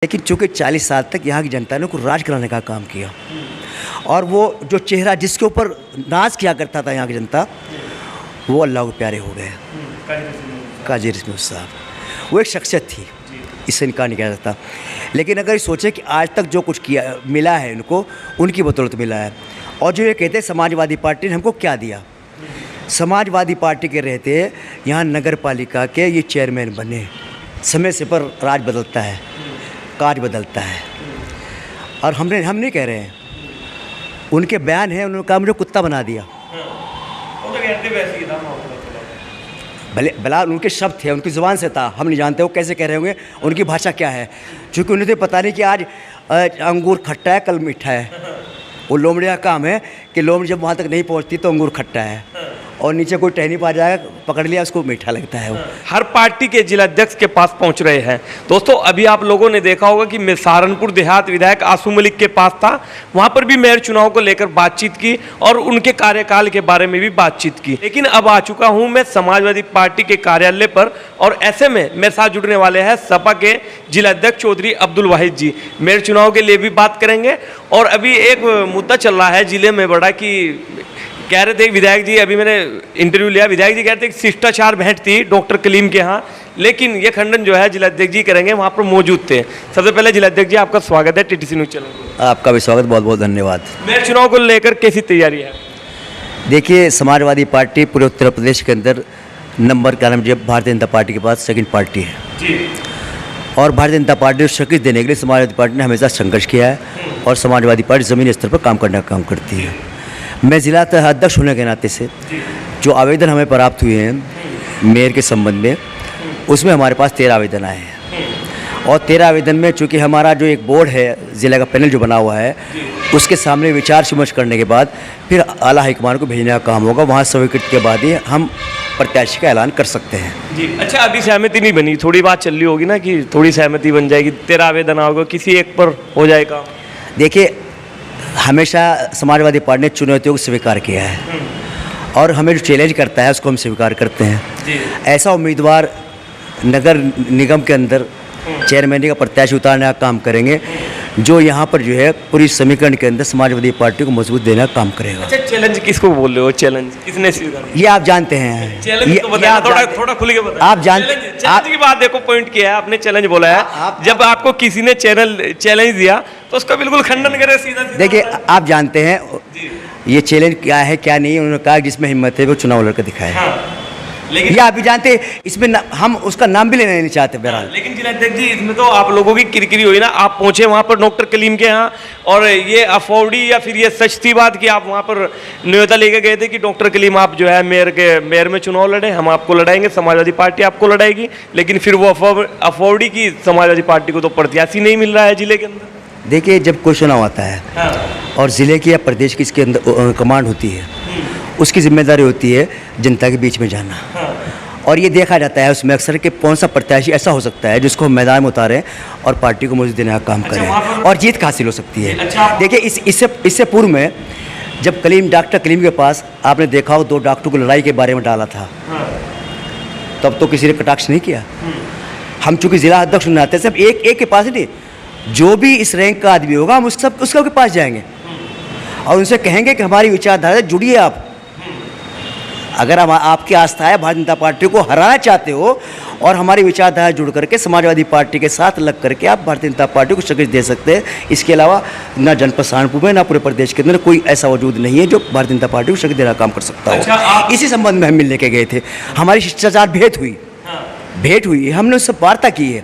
लेकिन चूँकि 40 साल तक यहाँ की जनता ने को राज कराने का काम किया और वो जो चेहरा जिसके ऊपर नाज किया करता था यहाँ की जनता, वो अल्लाह को प्यारे हो गए। काजी रस्मी साहब वो एक शख्सियत थी, इससे इनकार नहीं किया जाता। लेकिन अगर ये सोचे कि आज तक जो कुछ किया मिला है इनको, उनकी बदौलत मिला है। और जो ये कहते हैं समाजवादी पार्टी ने हमको क्या दिया, समाजवादी पार्टी के रहते यहाँ नगर पालिका के ये चेयरमैन बने। समय से पर राज बदलता है, काज बदलता है। और हम नहीं कह रहे हैं, उनके बयान है, उन्होंने कहा मुझे कुत्ता बना दिया। भले भला उनके शब्द थे, उनकी ज़ुबान से था, हम नहीं जानते वो कैसे कह रहे होंगे, उनकी भाषा क्या है। क्योंकि उन्हें तो पता नहीं कि आज अंगूर खट्टा है कल मीठा है। वो लोमड़े का काम है कि लोमड़ी जब वहाँ तक नहीं पहुँचती तो अंगूर खट्टा है, और नीचे कोई टहनी पा जाएगा, पकड़ लिया उसको मीठा लगता है। वो हर पार्टी के जिलाध्यक्ष के पास पहुंच रहे हैं। दोस्तों, अभी आप लोगों ने देखा होगा कि मैं सहारनपुर देहात विधायक आसू मलिक के पास था, वहां पर भी मेयर चुनाव को लेकर बातचीत की और उनके कार्यकाल के बारे में भी बातचीत की। लेकिन अब आ चुका हूं मैं समाजवादी पार्टी के कार्यालय पर, और ऐसे में मेरे साथ जुड़ने वाले हैं सपा के जिलाध्यक्ष चौधरी अब्दुल वाहिद जी। मेयर चुनाव के लिए भी बात करेंगे। और अभी एक मुद्दा चल रहा है जिले में बड़ा, कि कह रहे थे विधायक जी, अभी मैंने इंटरव्यू लिया, विधायक जी कह रहे थे कि शिष्टाचार भेंट थी डॉक्टर कलीम के यहाँ, लेकिन ये खंडन जो है जिलाध्यक्ष जी करेंगे, वहाँ पर मौजूद थे। सबसे पहले जिलाध्यक्ष जी आपका स्वागत है टीटीसी न्यूज़ चैनल। आपका भी स्वागत, बहुत बहुत धन्यवाद। मेयर चुनाव को लेकर कैसी तैयारी है? देखिए, समाजवादी पार्टी पूरे उत्तर प्रदेश के अंदर नंबर का नाम जब भारतीय जनता पार्टी के पास सेकंड पार्टी है जी। और भारतीय जनता पार्टी को शक्ति देने के लिए समाजवादी पार्टी ने हमेशा संघर्ष किया है और समाजवादी पार्टी ज़मीनी स्तर पर काम करने का काम करती है। मैं जिला अध्यक्ष होने के नाते से जो आवेदन हमें प्राप्त हुए हैं मेयर के संबंध में, उसमें हमारे पास 13 आवेदन आए हैं। और 13 आवेदन में चूँकि हमारा जो एक बोर्ड है, ज़िला का पैनल जो बना हुआ है, उसके सामने विचार विमर्श करने के बाद फिर आला हाईकमान को भेजने का काम होगा। वहाँ स्वीकृति के बाद ही हम प्रत्याशी का ऐलान कर सकते हैं जी। अच्छा, अभी सहमति नहीं बनी, थोड़ी बात चल रही होगी ना कि थोड़ी सहमति बन जाएगी, 13 आवेदन आओगे, किसी एक पर हो जाएगा? देखिए, हमेशा समाजवादी पार्टी ने चुनौतियों को स्वीकार किया है और हमें जो चैलेंज करता है उसको हम स्वीकार करते हैं जी। ऐसा उम्मीदवार नगर निगम के अंदर चेयरमैन का प्रत्याशी उतारने का काम करेंगे जो यहाँ पर जो है पूरी समीकरण के अंदर समाजवादी पार्टी को मजबूत देने का काम करेगा। अच्छा, चैलेंज किसको बोल रहे हो? चैलेंज किसने स्वीकार? ये आप जानते हैं। चैलेंज तो बताया, थोड़ा खुल के बताया। आप जानते हैं चैलेंज की बात, देखो पॉइंट किया है आपने, चैलेंज बोला है। जब आपको किसी ने चैलेंज दिया तो उसका बिल्कुल खंडन करे सीधा। देखिए, आप जानते हैं ये चैलेंज क्या है क्या नहीं, उन्होंने कहा जिसमें हिम्मत है वो चुनाव लड़कर दिखाए। लेकिन ये आप भी जानते हैं, इसमें हम उसका नाम भी लेना नहीं चाहते। बहरहाल लेकिन जिलाध्यक्ष जी, इसमें तो आप लोगों की किरकिरी हुई ना, आप पहुंचे वहां पर डॉक्टर कलीम के यहाँ, और ये अफौड़ी या फिर ये सच थी बात कि आप वहां पर न्योता लेके गए थे कि डॉक्टर कलीम आप जो है मेयर में चुनाव लड़े, हम आपको लड़ाएंगे, समाजवादी पार्टी आपको लड़ाएगी। लेकिन फिर वो अफौड़ी की समाजवादी पार्टी को तो प्रत्याशी नहीं मिल रहा है जिले के अंदर। देखिए, जब कोई चुनाव आता है और ज़िले की या प्रदेश की इसके अंदर कमांड होती है, उसकी जिम्मेदारी होती है जनता के बीच में जाना। और ये देखा जाता है उसमें अक्सर कि कौन सा प्रत्याशी ऐसा हो सकता है जिसको हम मैदान में उतारें और पार्टी को मजबूत देने का काम करें और जीत हासिल हो सकती है। देखिए, इससे पूर्व में जब डॉक्टर कलीम के पास आपने देखा हो 2 डॉक्टरों को लड़ाई के बारे में डाला था, तब तो किसी ने कटाक्ष नहीं किया। हम चूँकि जिला अध्यक्ष होने आते हैं, सब एक के पास नहीं, जो भी इस रैंक का आदमी होगा हम उसके पास जाएंगे और उनसे कहेंगे कि हमारी विचारधारा से जुड़िए आप। अगर हम आपकी आस्था है, भारतीय जनता पार्टी को हराना चाहते हो और हमारी विचारधारा जुड़ करके समाजवादी पार्टी के साथ लग करके आप भारतीय जनता पार्टी को शक्ति दे सकते हैं। इसके अलावा ना जनपद सहारनपुर में ना पूरे प्रदेश के अंदर कोई ऐसा वजूद नहीं है जो भारतीय जनता पार्टी को शक्ति देने का काम कर सकता हो। इसी संबंध में हम मिलने के गए थे, हमारी शिष्टाचार भेंट हुई, हमने उससे वार्ता की है।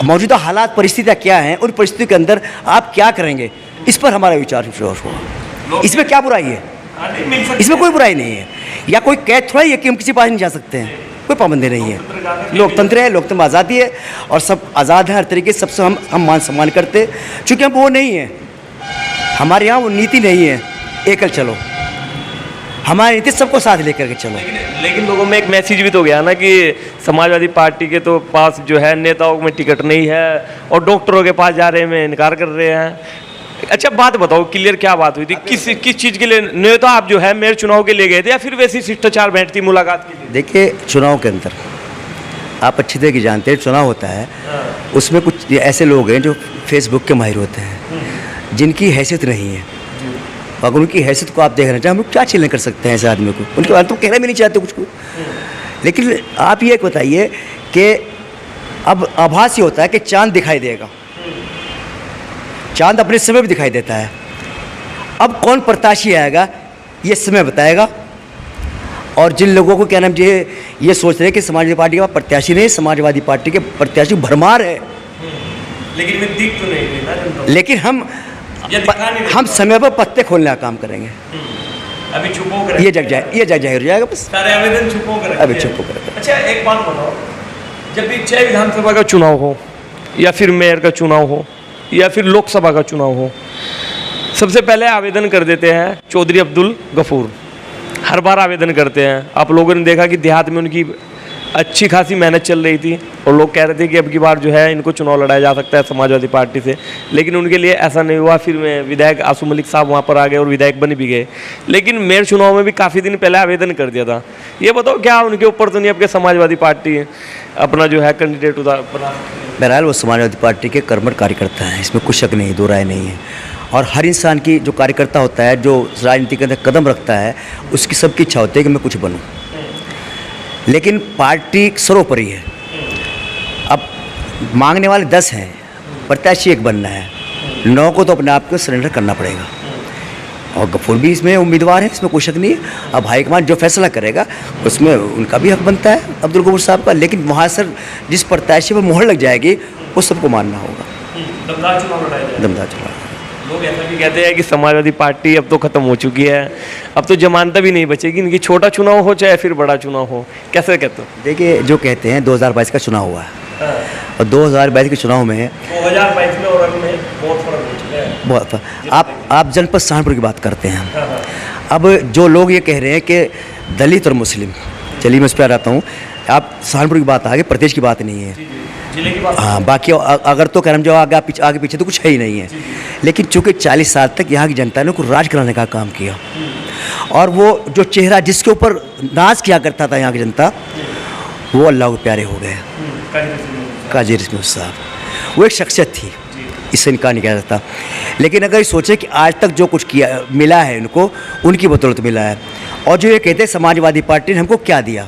मौजूदा हालात परिस्थितियाँ क्या हैं, उन परिस्थितियों के अंदर आप क्या करेंगे, इस पर हमारा विचार विमर्श हुआ। इसमें क्या बुराई है? इसमें कोई बुराई नहीं है, या कोई कैद थोड़ा ही है कि हम किसी पास नहीं जा सकते हैं, कोई पाबंदी नहीं है। लोकतंत्र है, लोकतंत्र आज़ादी है और सब आज़ाद है हर तरीके से, सबसे हम मान सम्मान करते हैं। चूँकि हम वो नहीं है, हमारे यहाँ वो नीति नहीं है एकल चलो, हमारी नीति सबको साथ लेकर के चलो। लेकिन लोगों में एक मैसेज भी तो गया ना कि समाजवादी पार्टी के तो पास जो है नेताओं में टिकट नहीं है और डॉक्टरों के पास जा रहे में इनकार कर रहे हैं। अच्छा, बात बताओ क्लियर, क्या बात हुई थी? किस चीज़ के लिए न्योता आप जो है मेयर चुनाव के लिए गए थे या फिर वैसी शिष्टाचार भेंट थी मुलाकात के लिए? देखिए, चुनाव के अंदर आप अच्छी तरह की जानते हैं, चुनाव होता है उसमें कुछ ऐसे लोग हैं जो फेसबुक के माहिर होते हैं, जिनकी हैसियत नहीं है। अगर उनकी हैसियत को आप देखना चाहें, हम लोग क्या छीलने कर सकते हैं ऐसे आदमी को, उनके बारे में तो कहना भी नहीं चाहते कुछ को। लेकिन आप ये बताइए कि अब आभास ये होता है कि चांद दिखाई देगा, चांद अपने समय भी दिखाई देता है। अब कौन प्रत्याशी आएगा ये समय बताएगा। और जिन लोगों को क्या नाम ये सोच रहे हैं कि समाजवादी पार्टी का प्रत्याशी नहीं, समाजवादी पार्टी के प्रत्याशी भरमार है, लेकिन वे दिख तो नहीं रहे ना। लेकिन हम समय पर पत्ते खोलने का काम करेंगे। अभी छुपो कर ये जग जाहिर हो जाएगा बस। सारे आवेदन छुपो कर अभी छुपो कर। अच्छा, एक बात बताओ, जब भी चाहे विधानसभा का चुनाव हो या फिर मेयर का चुनाव हो या फिर लोकसभा का चुनाव हो, सबसे पहले आवेदन कर देते हैं चौधरी अब्दुल गफूर। हर बार आवेदन करते हैं। आप लोगों ने देखा कि देहात में उनकी अच्छी खासी मेहनत चल रही थी और लोग कह रहे थे कि अब की बार जो है इनको चुनाव लड़ाया जा सकता है समाजवादी पार्टी से, लेकिन उनके लिए ऐसा नहीं हुआ। फिर विधायक आसू मलिक साहब वहाँ पर आ गए और विधायक बन भी गए। लेकिन मेयर चुनाव में भी काफ़ी दिन पहले आवेदन कर दिया था। ये बताओ, क्या उनके ऊपर तो नहीं आपके समाजवादी पार्टी अपना जो है कैंडिडेट बना? बहरहाल वो समाजवादी पार्टी के कर्मठ कार्यकर्ता हैं, इसमें कुछ शक नहीं, दो राय नहीं है। और हर इंसान की जो कार्यकर्ता होता है, जो राजनीति के अंदर कदम रखता है, उसकी सबकी इच्छा होती है कि मैं कुछ बनूं। लेकिन पार्टी सर्वोपरि है। अब मांगने वाले 10 हैं, प्रत्याशी एक बनना है, 9 को तो अपने आप को सरेंडर करना पड़ेगा। और गफूर भी इसमें उम्मीदवार है, इसमें कोई शक नहीं है। अब हाईकमान जो फैसला करेगा उसमें उनका भी हक बनता है, अब्दुल गफूर साहब का। लेकिन वहाँ सर जिस प्रत्याशी पर मोहर लग जाएगी वो सबको मानना होगा। दमदार चुनाव लड़ाया जाएगा। दमदार चुनाव। लोग ऐसा भी कहते हैं कि समाजवादी पार्टी अब तो ख़त्म हो चुकी है, अब तो जमानत भी नहीं बचेगी इनकी, छोटा चुनाव हो चाहे फिर बड़ा चुनाव हो। कैसे कहते हो? देखिए, जो कहते हैं 2022 का चुनाव हुआ है और 2022 के चुनाव में 2022 में और अब में बहुत फर्क हो चुका है। बहुत। आप जनपद सहारनपुर की बात करते हैं। अब जो लोग ये कह रहे हैं कि दलित और मुस्लिम, चलिए मैं उस पर आता हूँ। आप सहारनपुर की बात आगे, प्रदेश की बात नहीं है। जिले की बात। हाँ, बाकी अगर तो करम जो आगे पीछे तो कुछ है ही नहीं है। लेकिन चूंकि 40 साल तक यहाँ की जनता ने उनको राज कराने का काम किया, और वो जो चेहरा जिसके ऊपर नाज किया करता था यहाँ की जनता, वो अल्लाह को प्यारे हो गए। काजी रस्मी साहब वो एक शख्सियत थी, इससे इनकार नहीं किया जाता। लेकिन अगर ये सोचे कि आज तक जो कुछ किया मिला है इनको, उनकी बदौलत मिला है। और जो ये कहते हैं समाजवादी पार्टी ने हमको क्या दिया,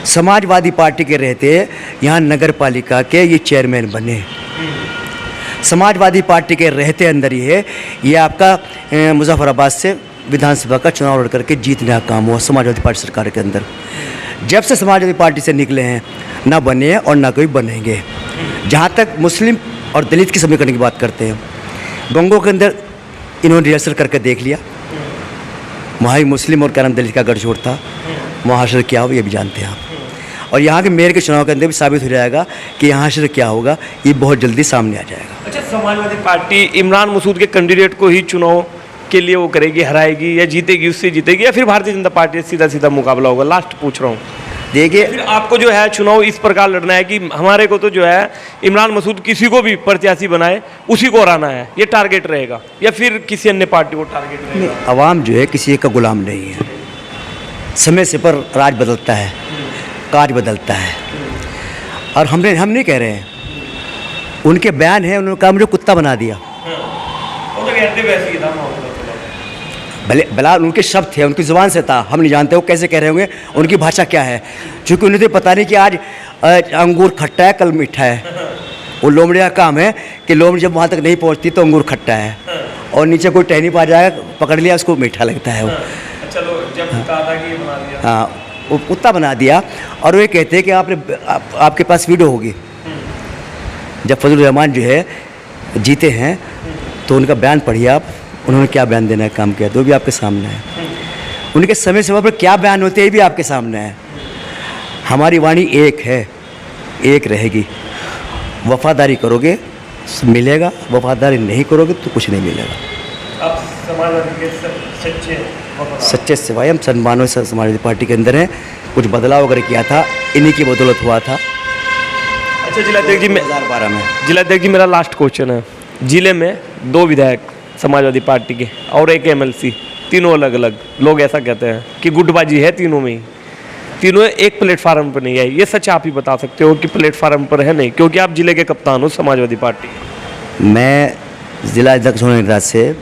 समाजवादी पार्टी के रहते यहाँ नगर पालिका के ये चेयरमैन बने, समाजवादी पार्टी के रहते अंदर ये आपका मुजफ्फराबाद से विधानसभा का चुनाव लड़ करके जीतने का काम हुआ समाजवादी पार्टी सरकार के अंदर। जब से समाजवादी पार्टी से निकले हैं, ना बने हैं और ना कोई बनेंगे। जहाँ तक मुस्लिम और दलित की समीकरण की बात करते हैं, गंगों के अंदर इन्होंने रिहर्सल करके देख लिया, वहाँ ही मुस्लिम और क्या दलित का गठजोड़ था, वहाँ हशर क्या हो ये भी जानते हैं आप। और यहाँ के मेयर के चुनाव के अंदर भी साबित हो जाएगा कि यहाँ हशर क्या होगा, ये बहुत जल्दी सामने आ जाएगा। अच्छा, समाजवादी पार्टी इमरान मसूद के कैंडिडेट को ही चुनाव के लिए वो करेगी, हराएगी या जीतेगी, उससे जीतेगी, या फिर भारतीय जनता पार्टी से सीधा सीधा मुकाबला होगा? लास्ट पूछ रहा हूँ। देखिए, फिर आपको जो है चुनाव इस प्रकार लड़ना है कि हमारे को तो जो है इमरान मसूद किसी को भी प्रत्याशी बनाए उसी को हराना है, ये टारगेट रहेगा, या फिर किसी अन्य पार्टी को टारगेट रहेगा? अवाम जो है किसी एक का गुलाम नहीं है। समय से पर राज बदलता है, काज बदलता है। और हम नहीं कह रहे हैं, उनके बयान है, उन्होंने कहा मुझे कुत्ता बना दिया। वो तो कहते वैसे ही था, भला उनके शब्द थे, उनकी ज़ुबान से था, हम नहीं जानते वो कैसे कह रहे होंगे, उनकी भाषा क्या है। क्योंकि उन्हें तो पता नहीं कि आज अंगूर खट्टा है, कल मीठा है। वो लोमड़ी का काम है कि लोमड़ी जब वहाँ तक नहीं पहुँचती तो अंगूर खट्टा है, और नीचे कोई टहनी पा जाएगा, पकड़ लिया, उसको मीठा लगता है वो। चलो, जब कहा था कि बना दिया, हाँ, वो कुत्ता बना दिया। और वो ये कहते हैं कि आपके पास वीडियो होगी, जब फजल रहमान जो है जीते हैं तो उनका बयान पढ़िए आप, उन्होंने क्या बयान देना है काम किया, तो भी आपके सामने है। उनके समय समय पर क्या बयान होते हैं ये भी आपके सामने है। हमारी वाणी एक है, एक रहेगी। वफादारी करोगे मिलेगा, वफादारी नहीं करोगे तो कुछ नहीं मिलेगा। आप समाजवादी के सच्चे सिवाय हम सन्मानों से समाजवादी पार्टी के अंदर हैं। कुछ बदलाव वगैरह किया था, इन्हीं की बदौलत हुआ था। अच्छा जिलाध्यक्ष जी, 2012 में जिलाध्यक्ष जी, मेरा लास्ट क्वेश्चन है। जिले में 2 विधायक समाजवादी पार्टी के और एक MLC, तीनों अलग अलग, लोग ऐसा कहते हैं कि गुटबाजी है तीनों में ही। तीनों एक प्लेटफार्म पर नहीं आई। ये सच आप ही बता सकते हो कि प्लेटफार्म पर है नहीं, क्योंकि आप जिले के कप्तान हो समाजवादी पार्टी। मैं जिला अध्यक्ष होने के नाते से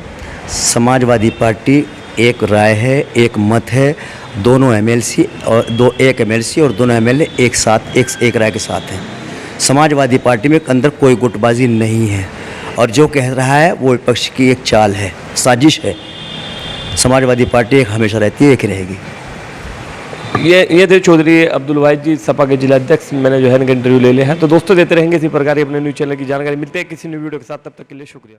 समाजवादी पार्टी एक राय है, एक मत है, दोनों एमएलसी और एक एमएलसी और दोनों एमएलए एक साथ एक राय के साथ हैं। समाजवादी पार्टी में अंदर कोई गुटबाजी नहीं है और जो कह रहा है वो विपक्ष की एक चाल है, साजिश है। समाजवादी पार्टी एक हमेशा रहती है, एक रहेगी। ये थे चौधरी अब्दुल वाहिद जी, सपा के जिला अध्यक्ष। मैंने जो है इनका इंटरव्यू ले लिया है। तो दोस्तों देते रहेंगे इसी प्रकार अपने न्यूज़ चैनल की जानकारी। मिलते हैं किसी न्यू वीडियो के साथ, तब तक के लिए शुक्रिया।